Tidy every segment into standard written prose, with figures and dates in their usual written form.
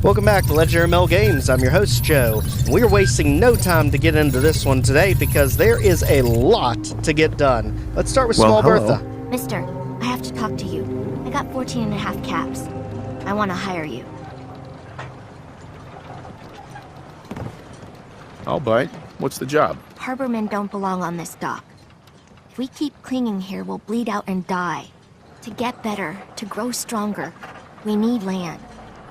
Welcome back to Legendary Mel Games. I'm your host, Joe. We are wasting no time to get into this one today because there is a lot to get done. Let's start with Small Bertha. Mister, I have to talk to you. I got 14 and a half caps. I want to hire you. I'll bite. What's the job? Harbormen don't belong on this dock. If we keep clinging here, we'll bleed out and die. To get better, to grow stronger, we need land.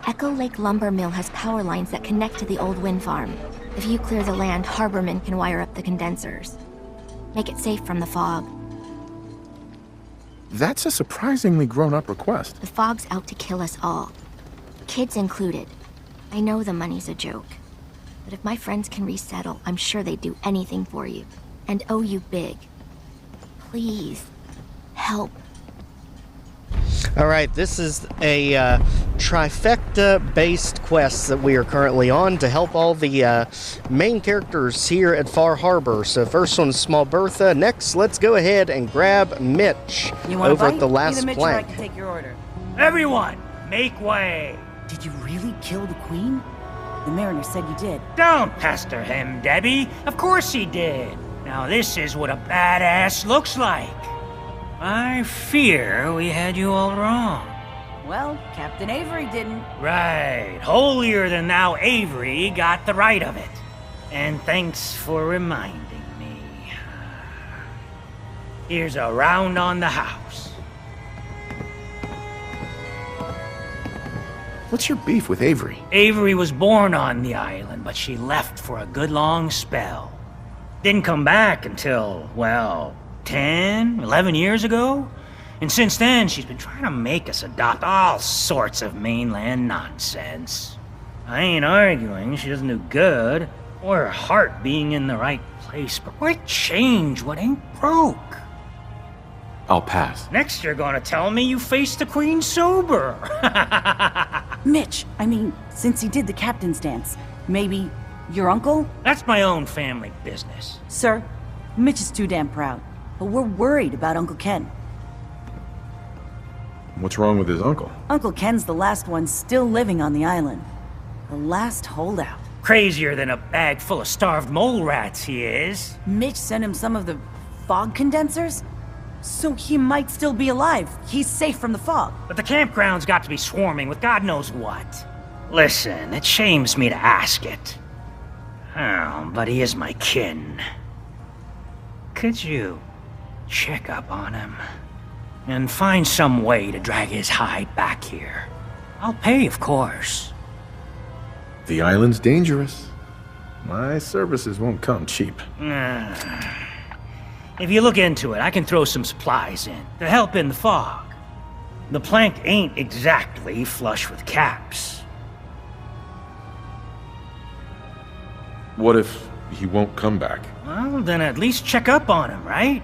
Echo Lake Lumber Mill has power lines that connect to the old wind farm. If you clear the land, Harbormen can wire up the condensers. Make it safe from the fog. That's a surprisingly grown-up request. The fog's out to kill us all. Kids included. I know the money's a joke. But if my friends can resettle, I'm sure they'd do anything for you. And owe you big. Please, help. Alright, this is a trifecta-based quest that we are currently on to help all the main characters here at Far Harbor. So first one is Small Bertha. Next, let's go ahead and grab Mitch over at the last plank. I can take your order. Everyone, make way! Did you really kill the queen? The mariner said you did. Don't pester him, Debbie. Of course he did. Now this is what a badass looks like. I fear we had you all wrong. Well, Captain Avery didn't. Right. Holier than thou Avery got the right of it. And thanks for reminding me. Here's a round on the house. What's your beef with Avery? Avery was born on the island, but she left for a good long spell. Didn't come back until, well, 10, 11 years ago? And since then, she's been trying to make us adopt all sorts of mainland nonsense. I ain't arguing she doesn't do good, or her heart being in the right place, but why change what ain't broke? I'll pass. Next you're gonna tell me you faced the queen sober. Mitch, I mean, since he did the captain's dance, maybe your uncle? That's my own family business. Sir, Mitch is too damn proud, but we're worried about Uncle Ken. What's wrong with his uncle? Uncle Ken's the last one still living on the island. The last holdout. Crazier than a bag full of starved mole rats, he is. Mitch sent him some of the fog condensers? So he might still be alive. He's safe from the fog. But the campground's got to be swarming with God knows what. Listen, it shames me to ask it. Oh, but he is my kin. Could you check up on him? And find some way to drag his hide back here. I'll pay, of course. The island's dangerous. My services won't come cheap. If you look into it, I can throw some supplies in to help in the fog. The plank ain't exactly flush with caps. What if he won't come back? Well, then at least check up on him, right?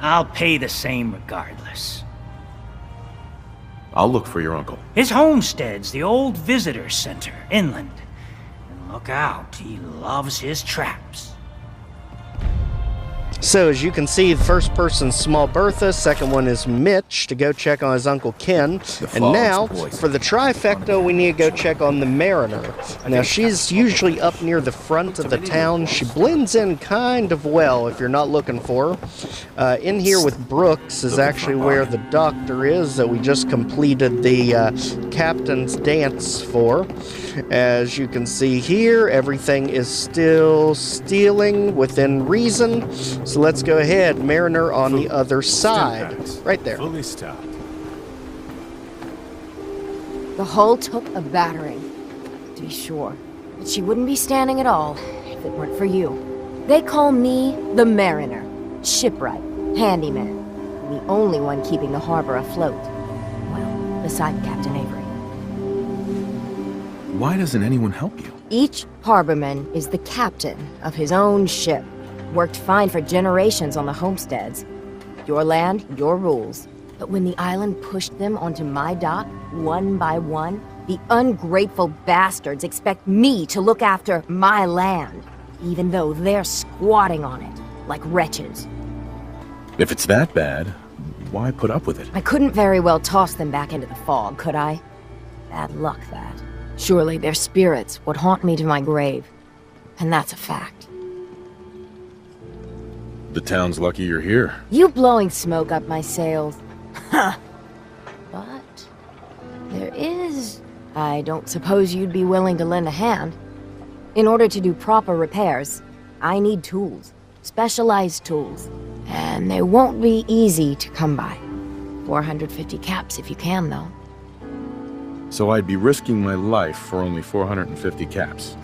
I'll pay the same regardless. I'll look for your uncle. His homestead's the old visitor center, inland. And look out, he loves his traps. So as you can see, the first person's Small Bertha, second one is Mitch to go check on his Uncle Ken. And now, for the trifecta, we need to go check on the Mariner. Now, she's usually up near the front of the town. She blends in kind of well if you're not looking for her. In here with Brooks is actually where the doctor is that we just completed the captain's dance for. As you can see here, everything is still stealing within reason. So let's go ahead, Mariner on the other side. Right there. Fully stocked. The hull took a battering, to be sure. But she wouldn't be standing at all if it weren't for you. They call me the Mariner, shipwright, handyman, the only one keeping the harbor afloat. Well, beside Captain Avery. Why doesn't anyone help you? Each harborman is the captain of his own ship. Worked fine for generations on the homesteads. Your land, your rules. But when the island pushed them onto my dock, one by one, the ungrateful bastards expect me to look after my land, even though they're squatting on it, like wretches. If it's that bad, why put up with it? I couldn't very well toss them back into the fog, could I? Bad luck, that. Surely their spirits would haunt me to my grave. And that's a fact. The town's lucky you're here. You blowing smoke up my sails. Huh. But there is... I don't suppose you'd be willing to lend a hand. In order to do proper repairs, I need tools. Specialized tools. And they won't be easy to come by. 450 caps if you can, though. So I'd be risking my life for only 450 caps.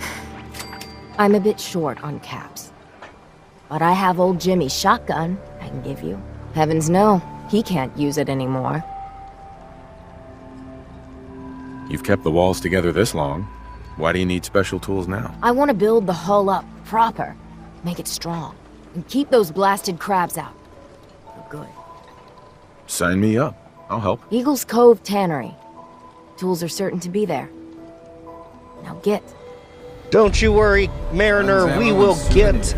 I'm a bit short on caps. But I have old Jimmy's shotgun I can give you. Heavens no, he can't use it anymore. You've kept the walls together this long. Why do you need special tools now? I want to build the hull up proper. Make it strong. And keep those blasted crabs out. For good. Sign me up. I'll help. Cove Tannery. Tools are certain to be there. Now get. Don't you worry, Mariner, we will get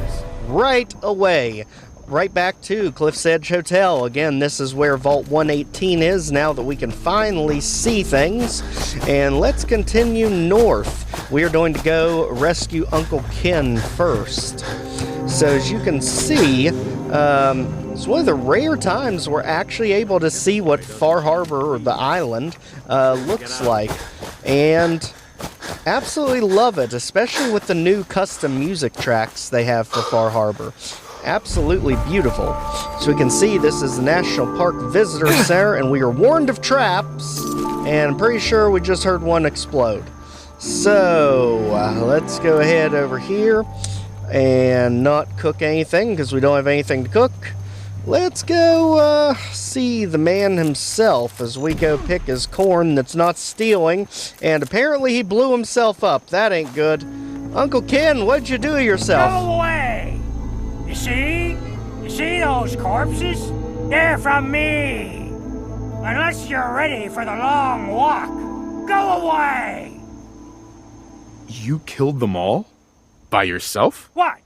right away. Right back to Cliff's Edge Hotel. Again, this is where Vault 118 is now that we can finally see things. And let's continue north. We are going to go rescue Uncle Ken first. So as you can see, it's one of the rare times we're actually able to see what Far Harbor, or the island, looks like. And absolutely love it, especially with the new custom music tracks they have for Far Harbor. Absolutely beautiful. So we can see this is the National Park Visitor Center, and we are warned of traps, and I'm pretty sure we just heard one explode. So let's go ahead over here and not cook anything because we don't have anything to cook. Let's go see the man himself as we go pick his corn that's not stealing, and apparently he blew himself up. That ain't good. Uncle Ken, what'd you do to yourself? Go away! You see? You see those corpses? They're from me! Unless you're ready for the long walk, go away! You killed them all? By yourself? What?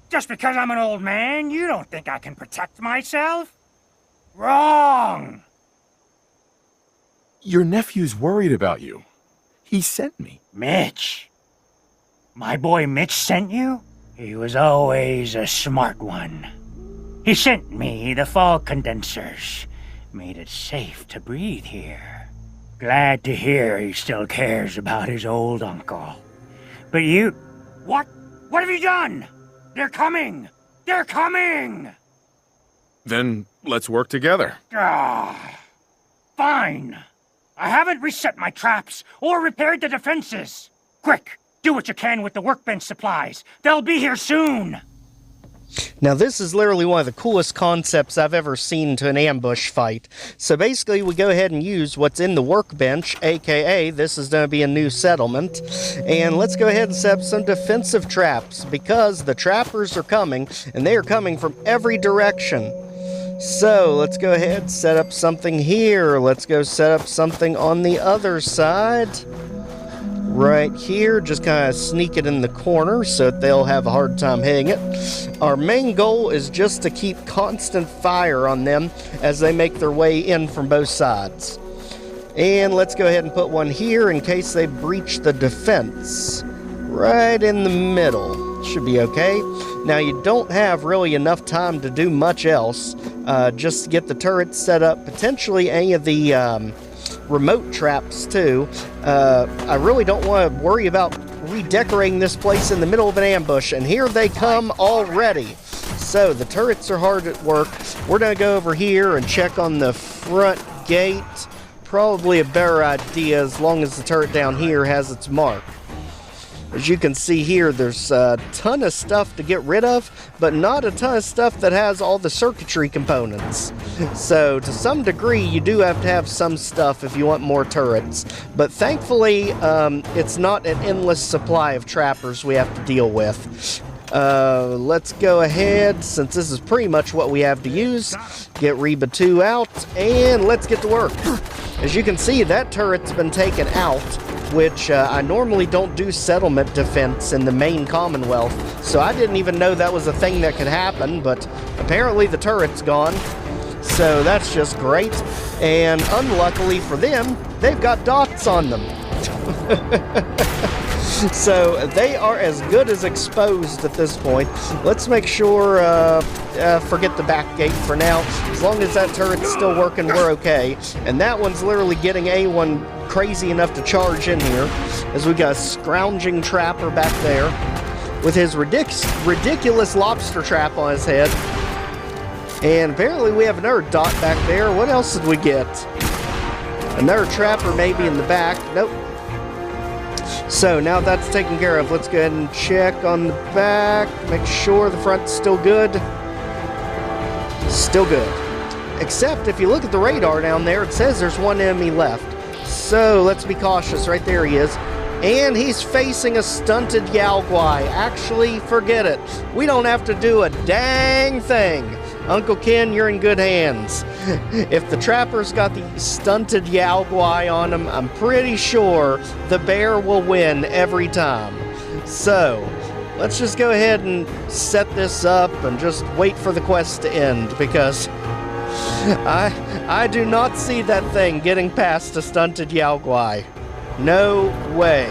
Just because I'm an old man, you don't think I can protect myself? Wrong! Your nephew's worried about you. He sent me. Mitch? My boy Mitch sent you? He was always a smart one. He sent me the fog condensers. Made it safe to breathe here. Glad to hear he still cares about his old uncle. But you... What? What have you done? They're coming! They're coming! Then let's work together. Ah, fine. I haven't reset my traps or repaired the defenses. Quick, do what you can with the workbench supplies. They'll be here soon. Now this is literally one of the coolest concepts I've ever seen to an ambush fight. So basically we go ahead and use what's in the workbench, aka this is going to be a new settlement. And let's go ahead and set up some defensive traps because the trappers are coming and they are coming from every direction. So let's go ahead and set up something here. Let's go set up something on the other side. Right here, just kind of sneak it in the corner so that they'll have a hard time hitting it. Our main goal is just to keep constant fire on them as they make their way in from both sides. And let's go ahead and put one here in case they breach the defense. Right in the middle. Should be okay. Now you don't have really enough time to do much else. Just to get the turrets set up. Potentially any of the remote traps too. I really don't want to worry about redecorating this place in the middle of an ambush, and here they come already. So the turrets are hard at work. We're going to go over here and check on the front gate. Probably a better idea as long as the turret down here has its mark. As you can see here, there's a ton of stuff to get rid of, but not a ton of stuff that has all the circuitry components. So to some degree, you do have to have some stuff if you want more turrets. But thankfully, it's not an endless supply of trappers we have to deal with. Let's go ahead, since this is pretty much what we have to use, get Reba 2 out, and let's get to work. As you can see, that turret's been taken out, which I normally don't do settlement defense in the main Commonwealth, so I didn't even know that was a thing that could happen, but apparently the turret's gone, so that's just great. And unluckily for them, they've got dots on them. So they are as good as exposed at this point. Let's make sure, forget the back gate for now. As long as that turret's still working, we're okay. And that one's literally getting A1 crazy enough to charge in here, as we got a scrounging trapper back there with his ridiculous lobster trap on his head. And apparently we have another dot back there. What else did we get? Another trapper maybe in the back. Nope. So now that's taken care of, let's go ahead and check on the back, make sure the front's still good. Still good. Except if you look at the radar down there, it says there's one enemy left. So let's be cautious. Right there he is. And he's facing a stunted Yaoguai. Actually, forget it. We don't have to do a dang thing. Uncle Ken, you're in good hands. If the trapper's got the stunted Yaoguai on him, I'm pretty sure the bear will win every time. So, let's just go ahead and set this up and just wait for the quest to end, because I do not see that thing getting past a stunted Yaoguai. No way.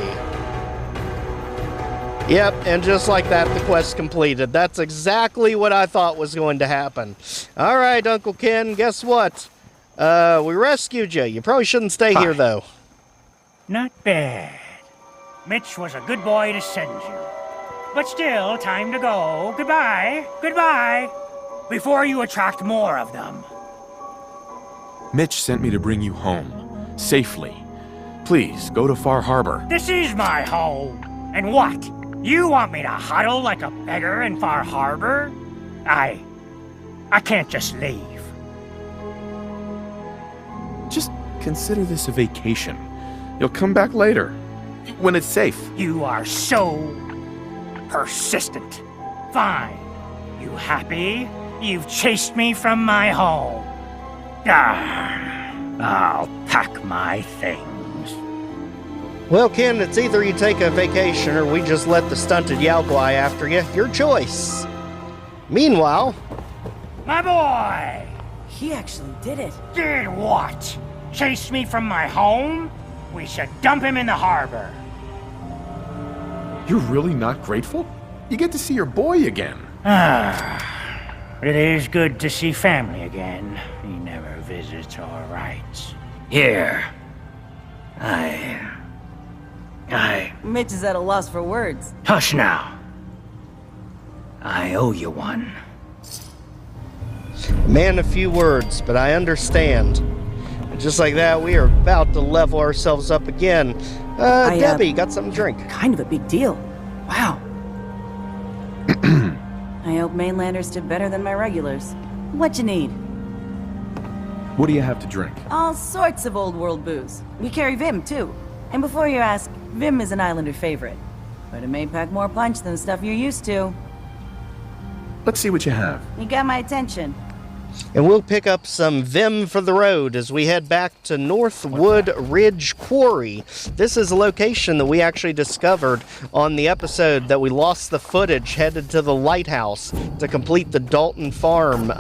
Yep, and just like that, the quest completed. That's exactly what I thought was going to happen. All right, Uncle Ken, guess what? We rescued you. You probably shouldn't stay here, though. Not bad. Mitch was a good boy to send you. But still, time to go. Goodbye. Goodbye. Before you attract more of them. Mitch sent me to bring you home, safely. Please, go to Far Harbor. This is my home. And what? You want me to huddle like a beggar in Far Harbor? I can't just leave. Just consider this a vacation. You'll come back later, when it's safe. You are so persistent. Fine. You happy? You've chased me from my home. I'll pack my things. Well, Ken, it's either you take a vacation or we just let the stunted Yaoguai after you. Your choice. Meanwhile... My boy! He actually did it. Did what? Chase me from my home? We should dump him in the harbor. You're really not grateful? You get to see your boy again. It is good to see family again. He never visits or writes. Here. Mitch is at a loss for words. Hush now. I owe you one. Man, a few words, but I understand. And just like that, we are about to level ourselves up again. Debbie, got something to drink. Kind of a big deal. Wow. I hope mainlanders did better than my regulars. What you need? What do you have to drink? All sorts of old world booze. We carry Vim, too. And before you ask, Vim is an Islander favorite. But it may pack more punch than the stuff you're used to. Let's see what you have. You got my attention. And we'll pick up some Vim for the road as we head back to Northwood Ridge Quarry. This is a location that we actually discovered on the episode that we lost the footage, headed to the lighthouse to complete the Dalton Farm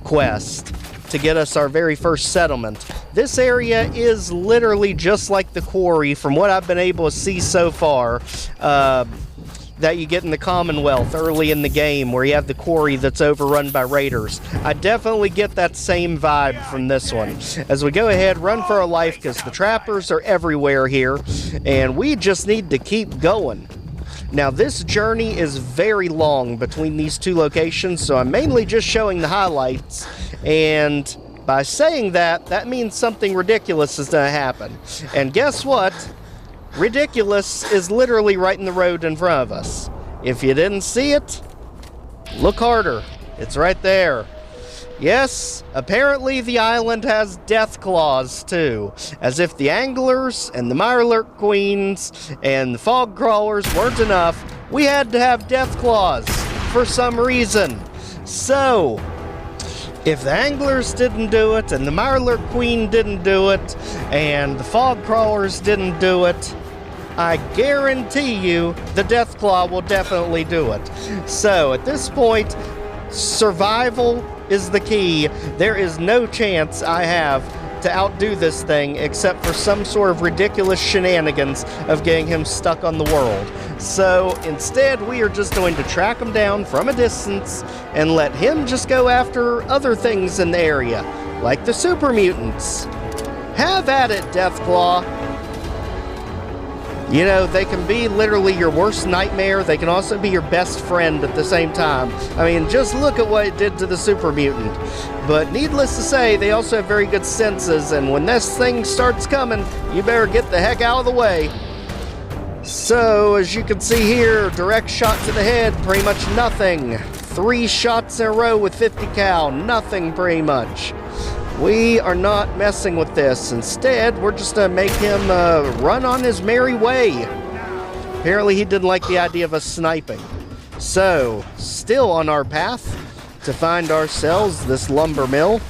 quest to get us our very first settlement. This area is literally just like the quarry from what I've been able to see so far. That you get in the Commonwealth early in the game, where you have the quarry that's overrun by raiders. I definitely get that same vibe from this one. As we go ahead, run for our life, because the trappers are everywhere here, and we just need to keep going. Now, this journey is very long between these two locations, so I'm mainly just showing the highlights, and by saying that, that means something ridiculous is going to happen. And guess what? Ridiculous is literally right in the road in front of us. If you didn't see it, look harder. It's right there. Yes, apparently the island has death claws too. As if the anglers and the Mirelurk queens and the fog crawlers weren't enough, we had to have death claws for some reason. So, if the anglers didn't do it, and the Mirelurk queen didn't do it, and the fog crawlers didn't do it, I guarantee you the Deathclaw will definitely do it. So, at this point, survival is the key. There is no chance I have to outdo this thing except for some sort of ridiculous shenanigans of getting him stuck on the world. So instead, we are just going to track him down from a distance and let him just go after other things in the area, like the super mutants. Have at it, Deathclaw. You know, they can be literally your worst nightmare. They can also be your best friend at the same time. I mean, just look at what it did to the super mutant. But needless to say, they also have very good senses, and when this thing starts coming, you better get the heck out of the way. So, as you can see here, direct shot to the head, pretty much nothing. 3 shots in a row with 50 cal, nothing pretty much. We are not messing with this. Instead, we're just going to make him run on his merry way. Apparently, he didn't like the idea of us sniping. So, still on our path to find ourselves this lumber mill.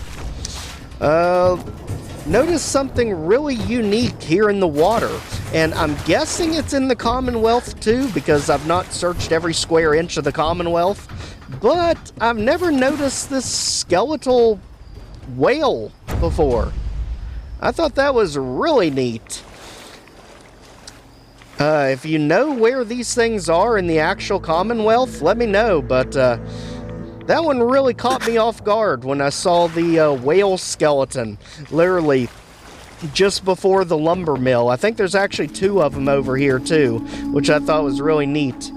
Notice something really unique here in the water. And I'm guessing it's in the Commonwealth too, because I've not searched every square inch of the Commonwealth. But I've never noticed this skeletal whale before. I thought that was really neat. If you know where these things are in the actual Commonwealth, let me know, but that one really caught me off guard when I saw the whale skeleton literally just before the lumber mill. I think there's actually 2 of them over here too, which I thought was really neat.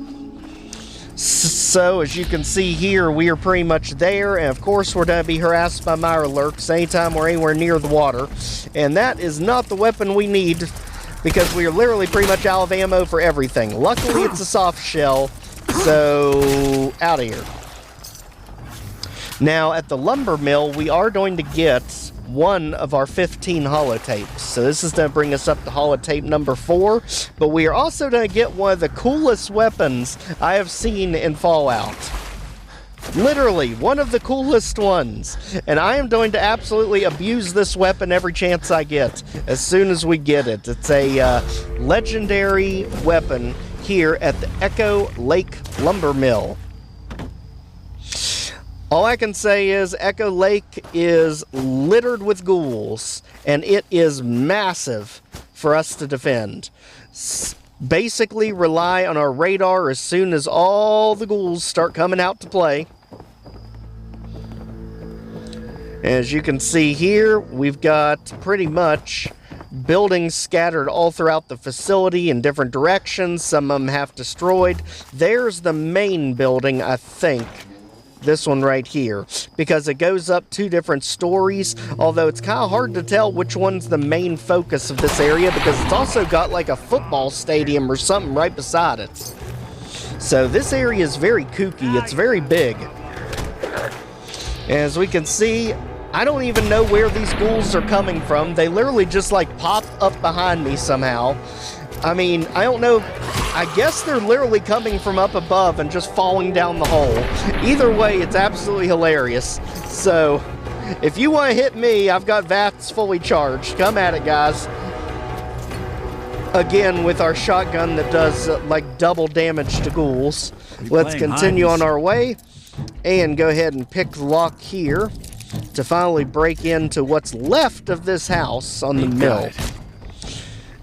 So, as you can see here, we are pretty much there, and of course we're going to be harassed by Mirelurks anytime we're anywhere near the water. And that is not the weapon we need, because we are literally pretty much out of ammo for everything. Luckily, it's a soft shell, so out of here. Now, at the lumber mill, we are going to get one of our 15 holotapes. So this is going to bring us up to holotape number 4. But we are also going to get one of the coolest weapons I have seen in Fallout. Literally, one of the coolest ones. And I am going to absolutely abuse this weapon every chance I get, as soon as we get it. It's a legendary weapon here at the Echo Lake Lumber Mill. All I can say is Echo Lake is littered with ghouls, and it is massive for us to defend. Basically rely on our radar as soon as all the ghouls start coming out to play. As you can see here, we've got pretty much buildings scattered all throughout the facility in different directions. Some of them half destroyed. There's the main building, I think. This one right here, because it goes up 2 different stories, although it's kind of hard to tell which one's the main focus of this area, because it's also got like a football stadium or something right beside it. So this area is very kooky, it's very big. As we can see, I don't even know where these ghouls are coming from. They literally just like pop up behind me somehow. I mean, I don't know. I guess they're literally coming from up above and just falling down the hole. Either way, it's absolutely hilarious. So, if you want to hit me, I've got VATS fully charged. Come at it, guys. Again, with our shotgun that does like double damage to ghouls. Let's continue on our way and go ahead and pick the lock here to finally break into what's left of this house on the mill.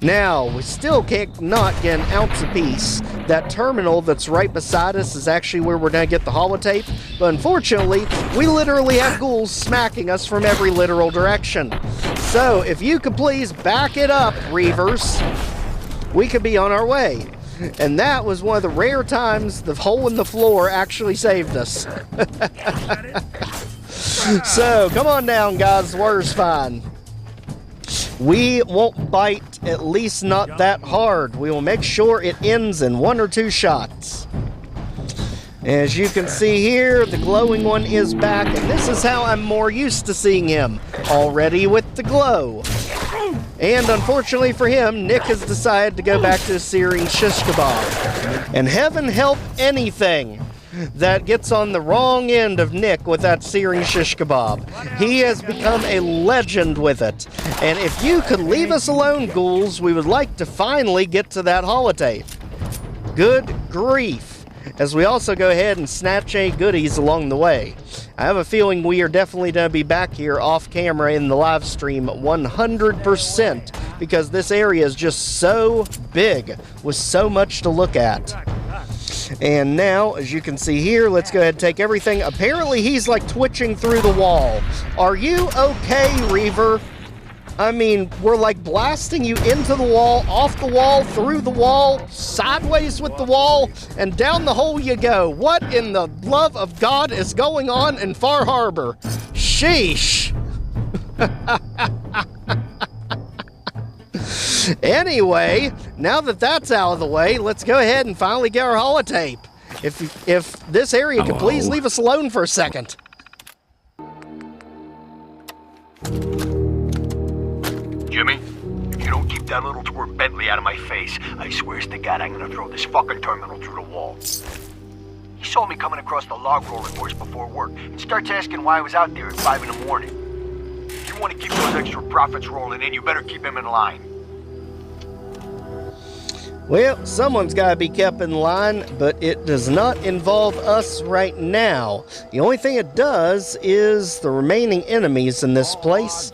Now, we still can't not get an ounce apiece. That terminal that's right beside us is actually where we're going to get the holotape, but unfortunately, we literally have ghouls smacking us from every literal direction. So, if you could please back it up, Reavers, we could be on our way. And that was one of the rare times the hole in the floor actually saved us. So, come on down, guys. The water's fine. We won't bite, at least not that hard. We will make sure it ends in 1 or 2 shots. As you can see here, the glowing one is back, and this is how I'm more used to seeing him. Already with the glow. And unfortunately for him, Nick has decided to go back to searing shish kebab. And heaven help anything that gets on the wrong end of Nick with that searing shish kebab. He has become a legend with it. And if you could leave us alone, ghouls, we would like to finally get to that holotape. Good grief. as we also go ahead and snatch any goodies along the way. I have a feeling we are definitely going to be back here off camera in the live stream 100% because this area is just so big with so much to look at. And now, as you can see here, let's go ahead and take everything. Apparently, he's like twitching through the wall. Are you okay, Reaver? I mean, we're like blasting you into the wall, off the wall, through the wall, sideways with the wall, and down the hole you go. What in the love of God is going on in Far Harbor? Sheesh. Anyway, now that that's out of the way, let's go ahead and finally get our holotape. If this area could please leave us alone for a second. Jimmy, if you don't keep that little twerp Bentley out of my face, I swear to God I'm gonna throw this fucking terminal through the wall. He saw me coming across the log rolling course before work and starts asking why I was out there at 5 in the morning. If you want to keep those extra profits rolling in, you better keep him in line. Well, someone's got to be kept in line, but it does not involve us right now. The only thing it does is the remaining enemies in this place,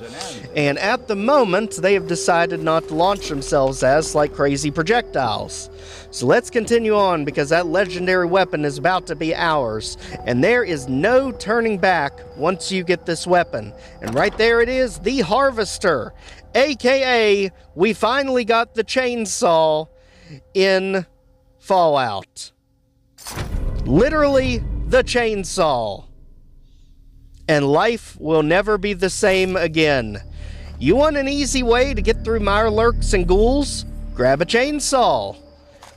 and at the moment, they have decided not to launch themselves as like crazy projectiles. So let's continue on, because that legendary weapon is about to be ours, and there is no turning back once you get this weapon. And right there it is, the Harvester, aka we finally got the chainsaw in Fallout. Literally the chainsaw. And life will never be the same again. You want an easy way to get through Mirelurks and ghouls? Grab a chainsaw.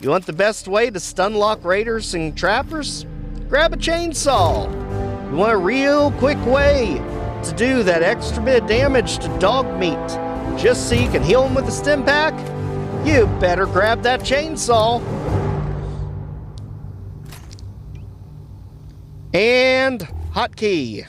You want the best way to stunlock raiders and trappers? Grab a chainsaw. You want a real quick way to do that extra bit of damage to dog meat just so you can heal them with a stim pack? You better grab that chainsaw. And hotkey.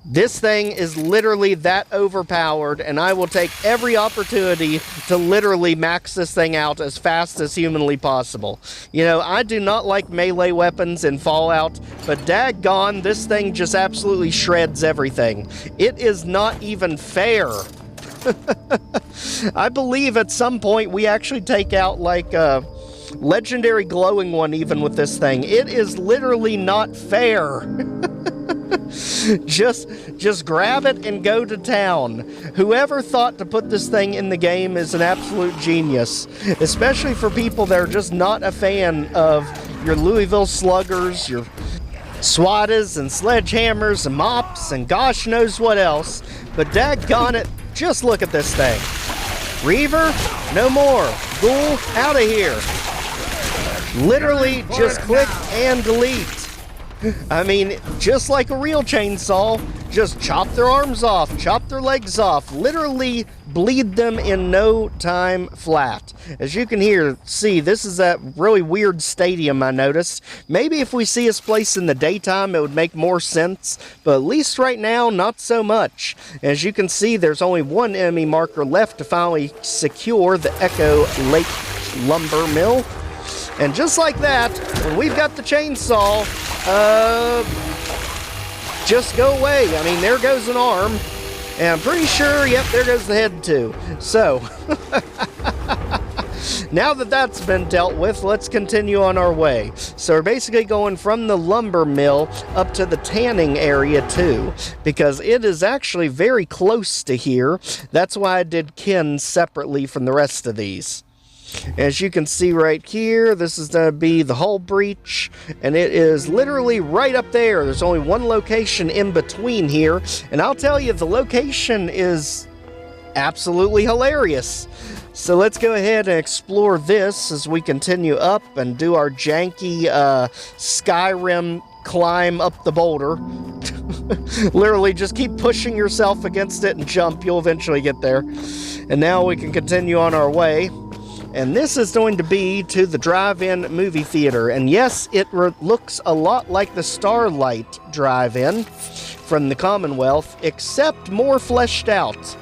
This thing is literally that overpowered, and I will take every opportunity to literally max this thing out as fast as humanly possible. You know, I do not like melee weapons in Fallout, but daggone, this thing just absolutely shreds everything. It is not even fair. I believe at some point we actually take out like a legendary glowing one even with this thing. It is literally not fair. Just grab it and go to town. Whoever thought to put this thing in the game is an absolute genius, especially for people that are just not a fan of your Louisville Sluggers, your SWATs and sledgehammers and mops and gosh knows what else. But daggone it, just look at this thing. Reaver, no more. Ghoul, out of here. Literally just click and delete. I mean, just like a real chainsaw, just chop their arms off, chop their legs off, literally bleed them in no time flat. As you can see, this is that really weird stadium I noticed. Maybe if we see this place in the daytime, it would make more sense, but at least right now, not so much. As you can see, there's only one enemy marker left to finally secure the Echo Lake Lumber Mill. And just like that, when we've got the chainsaw, just go away. I mean, there goes an arm, and I'm pretty sure, yep, there goes the head too. So, now that that's been dealt with, let's continue on our way. So we're basically going from the lumber mill up to the tanning area too, because it is actually very close to here. That's why I did Ken separately from the rest of these. As you can see right here, this is going to be the hull breach, and it is literally right up there. There's only one location in between here, and I'll tell you, the location is absolutely hilarious. So let's go ahead and explore this as we continue up and do our janky Skyrim climb up the boulder. Literally just keep pushing yourself against it and jump. You'll eventually get there. And now we can continue on our way. And this is going to be to the drive-in movie theater. And yes, it looks a lot like the Starlight drive-in from the Commonwealth, except more fleshed out.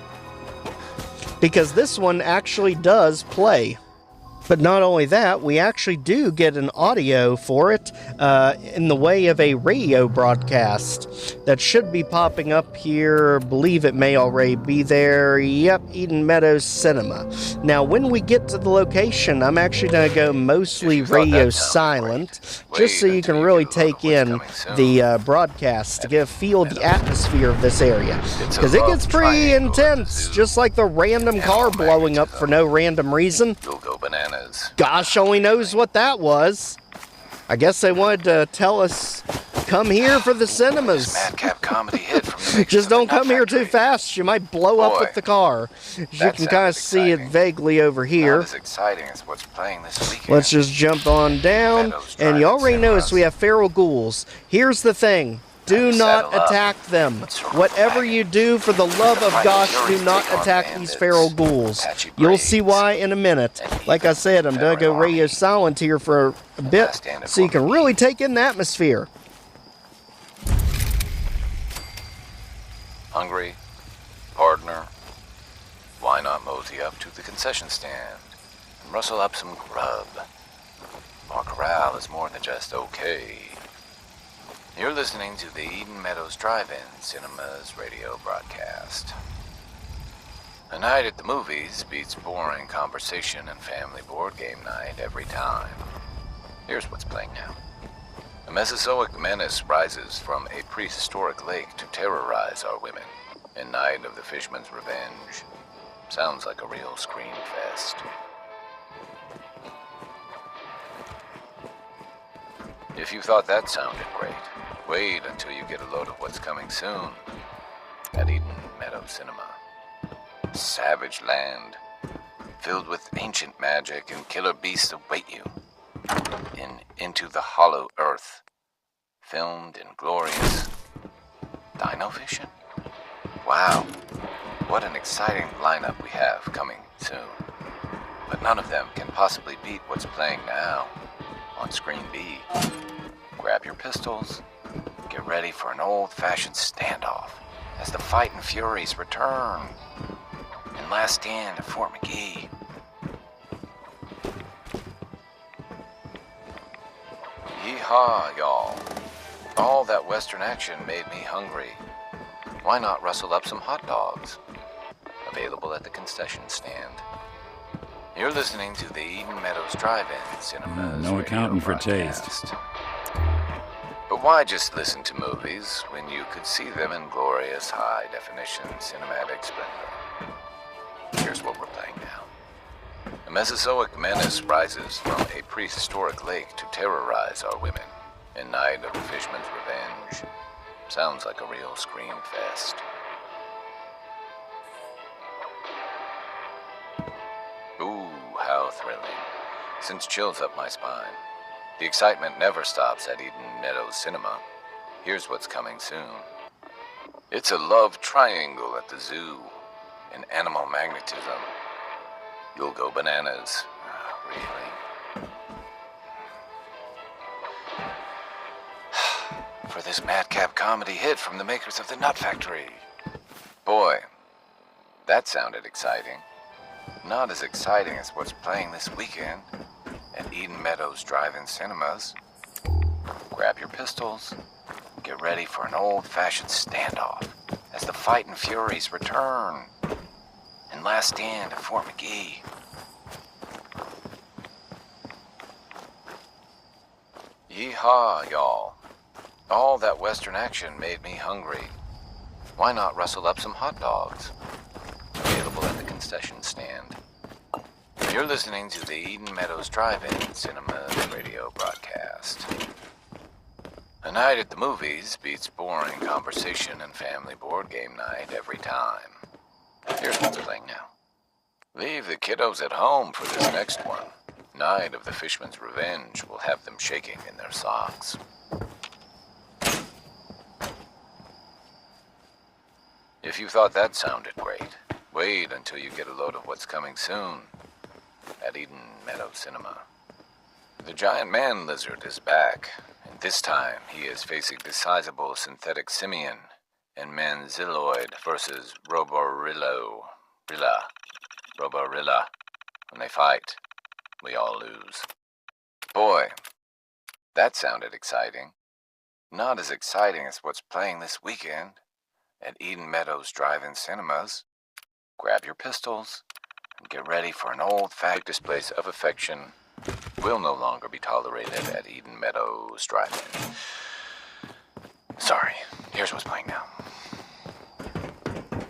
Because this one actually does play. But not only that, we actually do get an audio for it in the way of a radio broadcast that should be popping up here. Believe it may already be there. Yep, Eden Meadows Cinema. Now, when we get to the location, I'm actually going to go mostly radio silent, just so you can really take in the broadcast to get a feel of the atmosphere of this area. Because it gets pretty intense, just like the random car blowing up for no random reason. You'll go bananas. Gosh only knows what that was. I guess they wanted to tell us, come here for the cinemas. Madcap comedy hit from the Just don't come here too fast. You might blow up with the car. You can kind of see it vaguely over here. Not as exciting as what's playing this weekend. Let's just jump on down. And you already noticed we have feral ghouls. Here's the thing. Do not attack them. Whatever you do, for the love of gosh, do not attack these feral ghouls. You'll see why in a minute. Like I said, I'm going to go radio silent here for a bit so you can really take in the atmosphere. Hungry? Partner? Why not mosey up to the concession stand and rustle up some grub? Our corral is more than just okay. You're listening to the Eden Meadows Drive-In Cinemas radio broadcast. A night at the movies beats boring conversation and family board game night every time. Here's what's playing now. A Mesozoic menace rises from a prehistoric lake to terrorize our women. In Night of the Fishman's Revenge. Sounds like a real scream fest. If you thought that sounded great, wait until you get a load of what's coming soon at Eden Meadows Cinema. Savage land, filled with ancient magic and killer beasts await you. Into the Hollow Earth, filmed in glorious dino vision. Wow, what an exciting lineup we have coming soon. But none of them can possibly beat what's playing now on Screen B. Grab your pistols, get ready for an old-fashioned standoff as the Fightin' Furies return in Last Stand at Fort McGee. Yeehaw, y'all. All that Western action made me hungry. Why not rustle up some hot dogs? Available at the concession stand. You're listening to the Eden Meadows Drive-In Cinemas. No accounting for taste. But why just listen to movies when you could see them in glorious high-definition cinematic splendor? Here's what we're playing now. A Mesozoic menace rises from a prehistoric lake to terrorize our women. In Night of the Fishman's Revenge. Sounds like a real scream fest. Ooh, how thrilling. Sends chills up my spine. The excitement never stops at Eden Meadows Cinema. Here's what's coming soon. It's a love triangle at the zoo. In animal magnetism. You'll go bananas. Really? For this madcap comedy hit from the makers of The Nut Factory. Boy, that sounded exciting. Not as exciting as what's playing this weekend at Eden Meadows Drive-In Cinemas. Grab your pistols, get ready for an old-fashioned standoff as the Fightin' Furies return in Last Stand at Fort McGee. Yeehaw, y'all. All that Western action made me hungry. Why not rustle up some hot dogs? Available at the concession stand. You're listening to the Eden Meadows Drive-In Cinemas radio broadcast. A night at the movies beats boring conversation and family board game night every time. Here's what's playing now. Leave the kiddos at home for this next one. Night of the Fishman's Revenge will have them shaking in their socks. If you thought that sounded great, wait until you get a load of what's coming soon at Eden Meadows Cinema. The giant man lizard is back, and this time he is facing the sizable synthetic simian in Manzilloid versus Roborilla when they fight. we all lose. Boy, that sounded exciting. Not as exciting as what's playing this weekend at Eden Meadows Drive-In Cinemas. Grab your pistols and get ready for an old-fashioned display of affection. Will no longer be tolerated at Eden Meadows Drive-In. Sorry, here's what's playing now.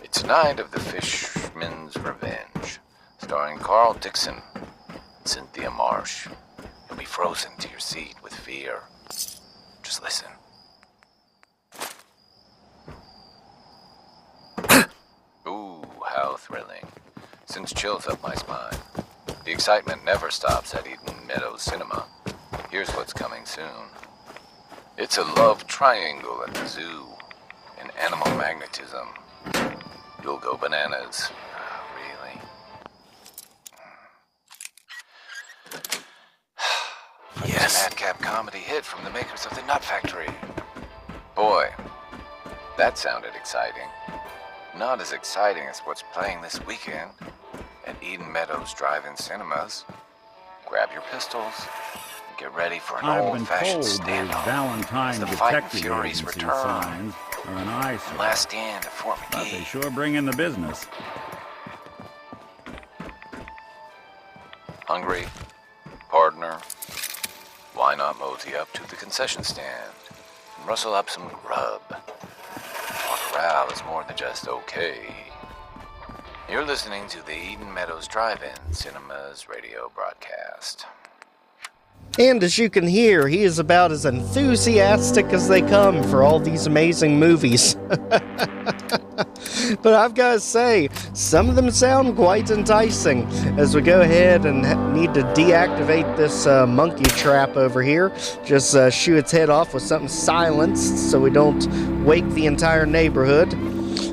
It's Night of the Fishman's Revenge, starring Carl Dixon and Cynthia Marsh. You'll be frozen to your seat with fear. Just listen. Ooh, how thrilling. Sends chills up my spine. The excitement never stops at Eden Meadows Cinema. Here's what's coming soon. It's a love triangle at the zoo. An animal magnetism. You'll go bananas. Really? Yes. It's a madcap comedy hit from the makers of The Nut Factory. Boy, that sounded exciting. Not as exciting as what's playing this weekend at Eden Meadows Drive-In Cinemas. Grab your pistols and get ready for an old-fashioned standoff. Valentine as the Fighting Detective Furies Agency return. signs are an eyesore. Last stand at Fort But they McGee. sure bring in the business. Hungry? Partner? Why not mosey up to the concession stand and rustle up some grub? Our corral is more than just okay. You're listening to the Eden Meadows Drive-In Cinemas radio broadcast. And as you can hear, he is about as enthusiastic as they come for all these amazing movies. But I've got to say, some of them sound quite enticing. As we go ahead and need to deactivate this monkey trap over here, just shoot its head off with something silenced so we don't wake the entire neighborhood.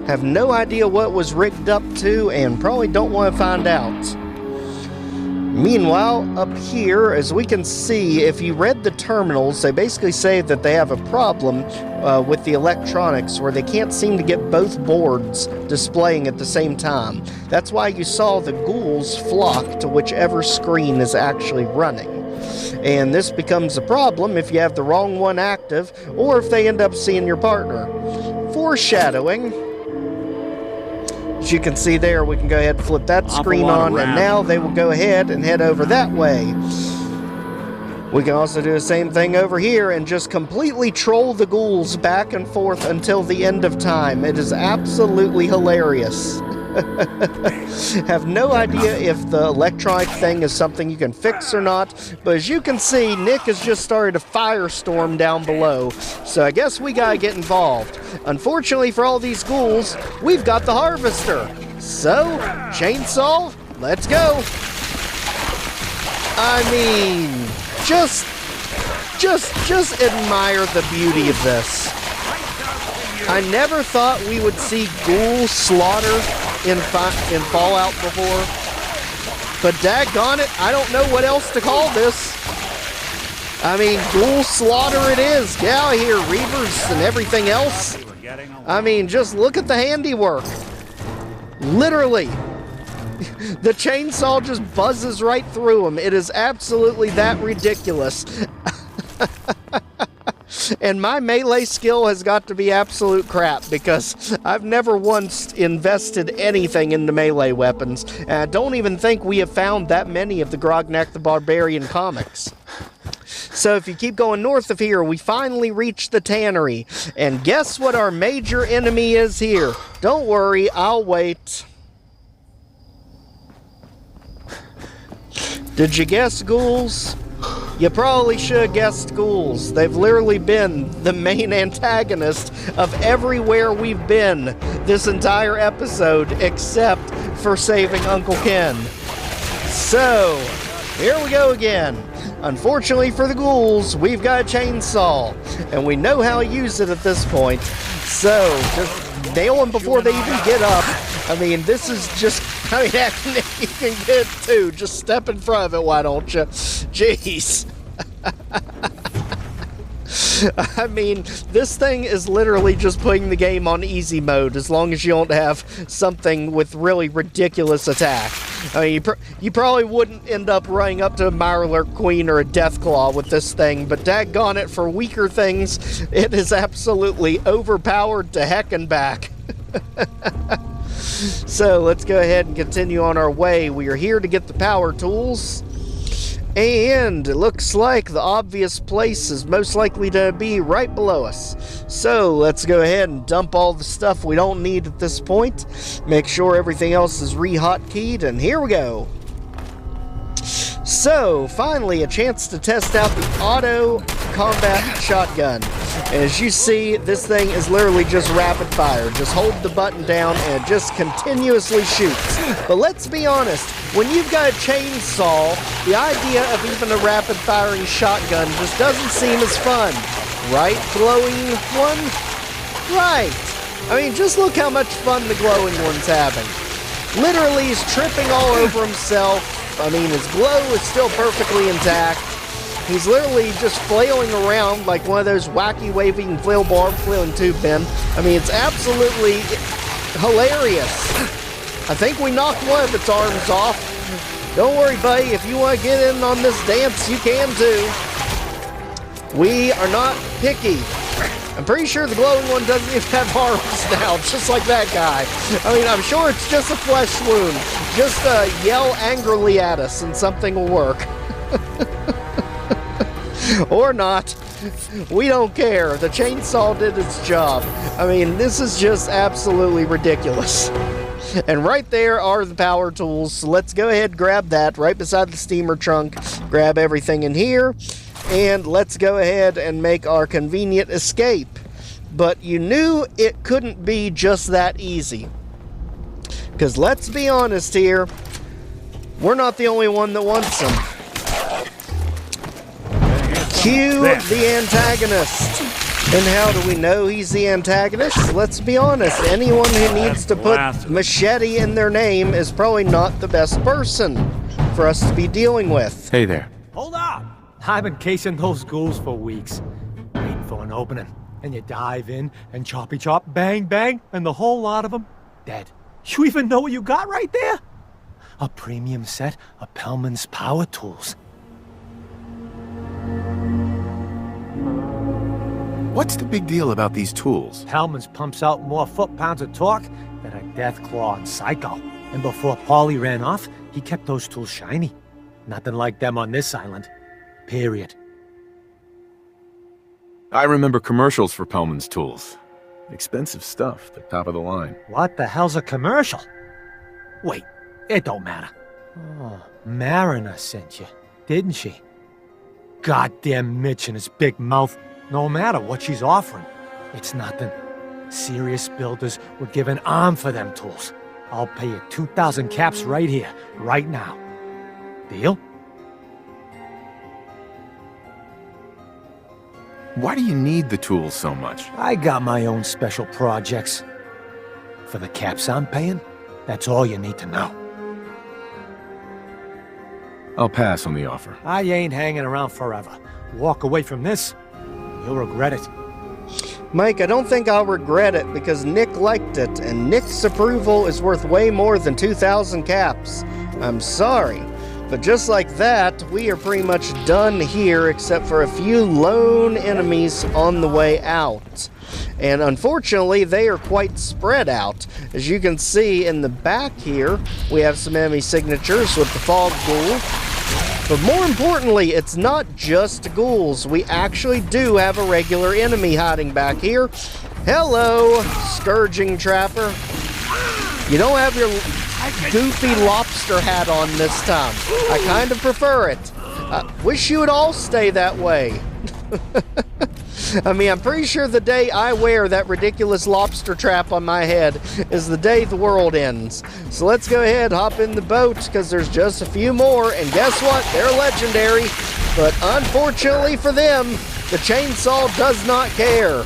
Have no idea what was rigged up to and probably don't want to find out. Meanwhile, up here, as we can see, if you read the terminals, they basically say that they have a problem with the electronics where they can't seem to get both boards displaying at the same time. That's why you saw the ghouls flock to whichever screen is actually running. And this becomes a problem if you have the wrong one active, or if they end up seeing your partner. Foreshadowing. As you can see there, we can go ahead and flip that screen on, and now they will go ahead and head over that way. We can also do the same thing over here and just completely troll the ghouls back and forth until the end of time. It is absolutely hilarious. Have no idea if the electronic thing is something you can fix or not, but as you can see, Nick has just started a firestorm down below, so I guess we gotta get involved. Unfortunately for all these ghouls, we've got the harvester. So, chainsaw, let's go. I mean, just admire the beauty of this. I never thought we would see ghoul slaughter in Fallout before, but daggone it, I don't know what else to call this. I mean, ghoul slaughter it is. Get out of here, Reavers and everything else. I mean, just look at the handiwork. Literally. The chainsaw just buzzes right through them. It is absolutely that ridiculous. And my melee skill has got to be absolute crap because I've never once invested anything into melee weapons. And I don't even think we have found that many of the Grognak the Barbarian comics. So if you keep going north of here, we finally reach the tannery. And guess what our major enemy is here? Don't worry, I'll wait. Did you guess, ghouls? You probably should have guessed ghouls. They've literally been the main antagonist of everywhere we've been this entire episode, except for saving Uncle Ken. So, here we go again. Unfortunately for the ghouls, we've got a chainsaw, and we know how to use it at this point. So, just nail them before they even get up. I mean, this is just, I mean, you can get it too. Just step in front of it, why don't you? Jeez. I mean, this thing is literally just putting the game on easy mode as long as you don't have something with really ridiculous attack. I mean, you probably wouldn't end up running up to a Mirelurk Queen or a Deathclaw with this thing, but daggone it, for weaker things, it is absolutely overpowered to heck and back. So, let's go ahead and continue on our way. We are here to get the power tools. And it looks like the obvious place is most likely to be right below us. So let's go ahead and dump all the stuff we don't need at this point. Make sure everything else is re-hotkeyed, and here we go. So, finally, a chance to test out the auto combat shotgun. And as you see, this thing is literally just rapid fire. Just hold the button down and it just continuously shoots. But let's be honest, when you've got a chainsaw, the idea of even a rapid firing shotgun just doesn't seem as fun. Right, glowing one? Right. I mean, just look how much fun the glowing one's having. Literally, he's tripping all over himself. I mean, his glow is still perfectly intact. He's literally just flailing around like one of those wacky waving flailing tube men. I mean, it's absolutely hilarious. I think we knocked one of its arms off. Don't worry, buddy. If you want to get in on this dance, you can too. We are not picky. I'm pretty sure the glowing one doesn't even have arms now, just like that guy. I mean, I'm sure it's just a flesh wound. Just yell angrily at us and something will work. Or not. We don't care. The chainsaw did its job. I mean, this is just absolutely ridiculous. And right there are the power tools. So let's go ahead and grab that right beside the steamer trunk. Grab everything in here. And let's go ahead and make our convenient escape. But you knew it couldn't be just that easy. Because let's be honest here, we're not the only one that wants them. Cue the antagonist. And how do we know he's the antagonist? Let's be honest, anyone who needs to put machete in their name is probably not the best person for us to be dealing with. Hey there. Hold up! I've been casing those ghouls for weeks, waiting for an opening. And you dive in and choppy chop, bang bang, and the whole lot of them dead. You even know what you got right there? A premium set of Pellman's power tools. What's the big deal about these tools? Pellman's pumps out more foot-pounds of torque than a Deathclaw and Psycho. And before Paulie ran off, he kept those tools shiny. Nothing like them on this island. Period. I remember commercials for Pellman's tools. Expensive stuff, the top of the line. What the hell's a commercial? Wait, it don't matter. Oh, Mariner sent you, didn't she? Goddamn Mitch and his big mouth. No matter what she's offering, it's nothing. Serious builders would give an arm for them tools. I'll pay you 2,000 caps right here, right now. Deal? Why do you need the tools so much? I got my own special projects. For the caps I'm paying, that's all you need to know. I'll pass on the offer. I ain't hanging around forever. Walk away from this, you'll regret it. Mike, I don't think I'll regret it because Nick liked it, and Nick's approval is worth way more than 2,000 caps. I'm sorry. But just like that, we are pretty much done here except for a few lone enemies on the way out. And unfortunately, they are quite spread out. As you can see in the back here, we have some enemy signatures with the Fog Ghoul. But more importantly, it's not just ghouls. We actually do have a regular enemy hiding back here. Hello, Scourging Trapper. You don't have your goofy lobster hat on this time. I kind of prefer it. I wish you would all stay that way. I mean, I'm pretty sure the day I wear that ridiculous lobster trap on my head is the day the world ends. So let's go ahead, hop in the boat, because there's just a few more, and guess what? They're legendary. But unfortunately for them, the chainsaw does not care.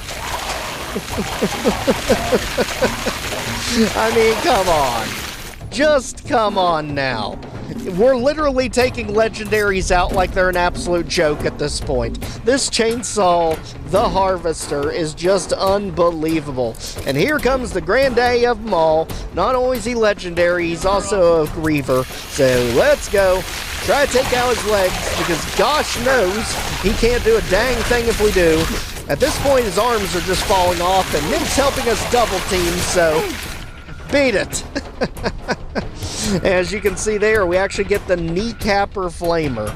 I mean, come on. Just come on now. We're literally taking legendaries out like they're an absolute joke at this point. This chainsaw, the Harvester, is just unbelievable. And here comes the granddaddy of them all. Not only is he legendary, he's also a griever. So let's go. Try to take out his legs, because gosh knows he can't do a dang thing if we do. At this point, his arms are just falling off, and Nick's helping us double team, so beat it. As you can see there, we actually get the kneecapper flamer.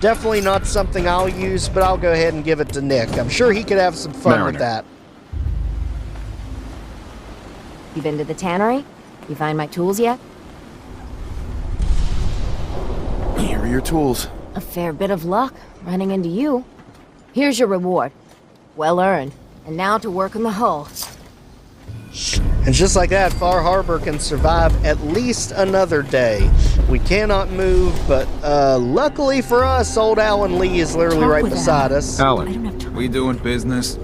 Definitely not something I'll use, but I'll go ahead and give it to Nick. I'm sure he could have some fun with that. You been to the tannery? You find my tools yet? Here are your tools. A fair bit of luck running into you. Here's your reward. Well earned. And now to work on the hull. And just like that, Far Harbor can survive at least another day. We cannot move, but luckily for us, old Alan Lee is literally right beside us. Alan, we doing business?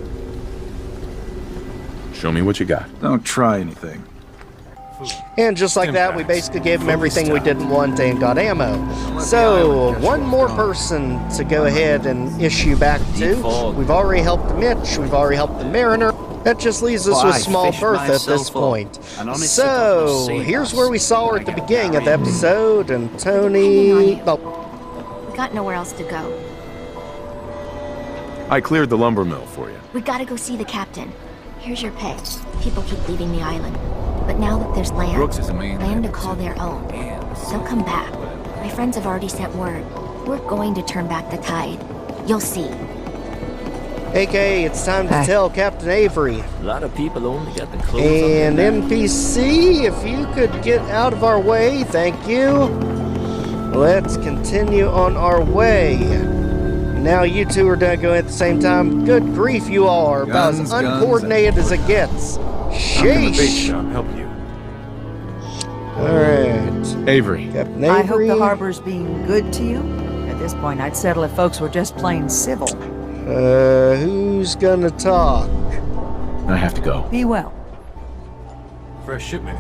Show me what you got. Don't try anything. And just like that, we basically gave him everything we didn't want and got ammo. So, one more person to go ahead and issue back to. We've already helped Mitch, we've already helped the Mariner. That just leaves us with Small Bertha at this point. So, here's where we saw her at the beginning of the episode, and Tony... Oh. We got nowhere else to go. I cleared the lumber mill for you. We gotta go see the captain. Here's your pay. People keep leaving the island. But now that there's land, land to call their own, they'll come back. My friends have already sent word. We're going to turn back the tide. You'll see. AKA, it's time to tell Captain Avery. A lot of people only got the clothes and NPC, if you could get out of our way, thank you. Let's continue on our way. Now you two are done going at the same time. Good grief, you all are about as uncoordinated as it gets. Sheesh. Help you. Alright. Avery. Captain Avery. I hope the harbor's being good to you. At this point, I'd settle if folks were just plain civil. Who's gonna talk? I have to go. Be well. Fresh shipment.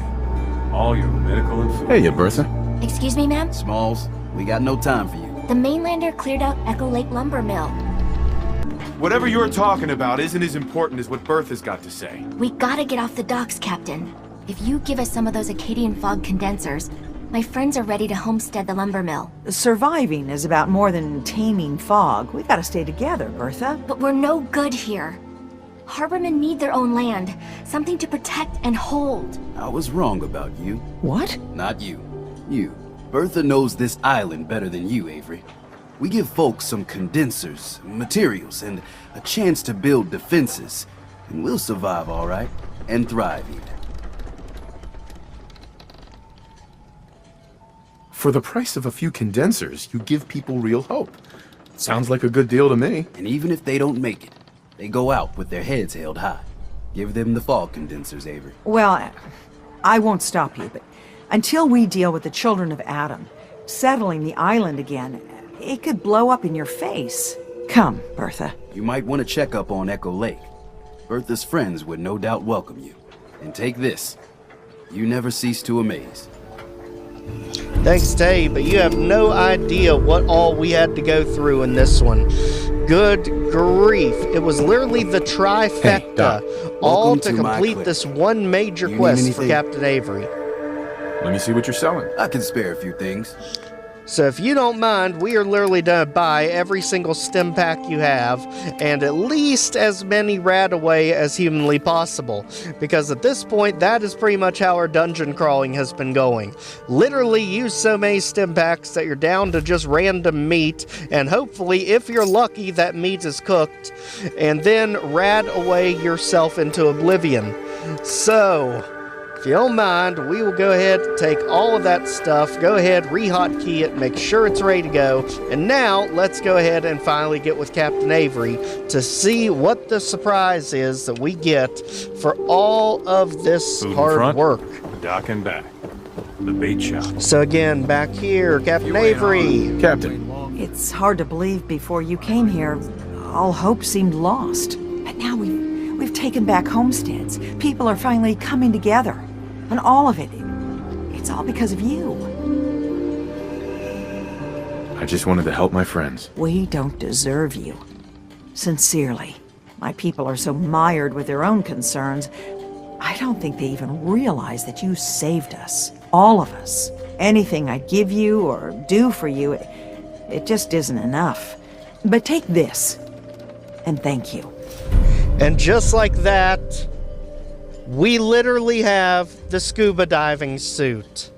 All your medical and food. Hey, Bertha. Excuse me, ma'am? Smalls, we got no time for you. The mainlander cleared out Echo Lake Lumber Mill. Whatever you're talking about isn't as important as what Bertha's got to say. We gotta get off the docks, Captain. If you give us some of those Acadian fog condensers, my friends are ready to homestead the lumber mill. Surviving is about more than taming fog. We gotta stay together, Bertha. But we're no good here. Harbormen need their own land, something to protect and hold. I was wrong about you. What? Not you. You. Bertha knows this island better than you, Avery. We give folks some condensers, materials, and a chance to build defenses, and we'll survive all right, and thrive even. For the price of a few condensers, you give people real hope. Sounds like a good deal to me. And even if they don't make it, they go out with their heads held high. Give them the fog condensers, Avery. Well, I won't stop you, but until we deal with the children of Adam, settling the island again, it could blow up in your face. Come, Bertha. You might want to check up on Echo Lake. Bertha's friends would no doubt welcome you. And take this. You never cease to amaze. Thanks, Tay, but you have no idea what all we had to go through in this one. Good grief. It was literally the trifecta, all to complete this one major quest for Captain Avery. Let me see what you're selling. I can spare a few things. So if you don't mind, we are literally going to buy every single stim pack you have, and at least as many Radaway as humanly possible. Because at this point, that is pretty much how our dungeon crawling has been going. Literally use so many stim packs that you're down to just random meat, and hopefully, if you're lucky, that meat is cooked, and then rad away yourself into oblivion. So, if you don't mind, we will go ahead, take all of that stuff, go ahead, re-hotkey it, make sure it's ready to go, and now let's go ahead and finally get with Captain Avery to see what the surprise is that we get for all of this hard work. The dock and back. The bait shop. So again, back here, Captain Avery. Captain. It's hard to believe before you came here, all hope seemed lost. But now we've taken back homesteads. People are finally coming together. And all of it, it's all because of you. I just wanted to help my friends. We don't deserve you. Sincerely. My people are so mired with their own concerns, I don't think they even realize that you saved us. All of us. Anything I'd give you or do for you, it just isn't enough. But take this, and thank you. And just like that, we literally have the scuba diving suit.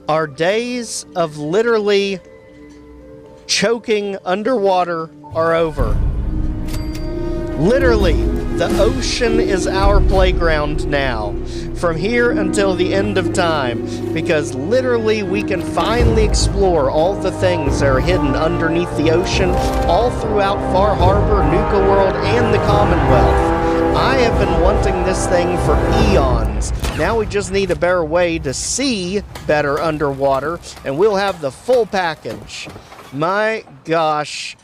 Our days of literally choking underwater are over. Literally, the ocean is our playground now, from here until the end of time, because literally we can finally explore all the things that are hidden underneath the ocean, all throughout Far Harbor, Nuka World, and the Commonwealth. I have been wanting this thing for eons. Now we just need a better way to see better underwater, and we'll have the full package. My gosh.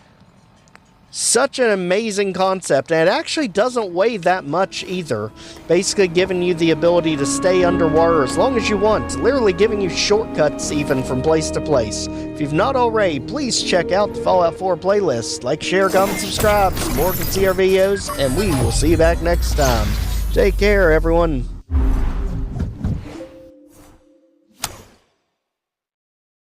Such an amazing concept, and it actually doesn't weigh that much either. Basically giving you the ability to stay underwater as long as you want, literally giving you shortcuts even from place to place. If you've not already, please check out the Fallout 4 playlist. Like, share, comment, subscribe so more can see our videos, and we will see you back next time. Take care, everyone.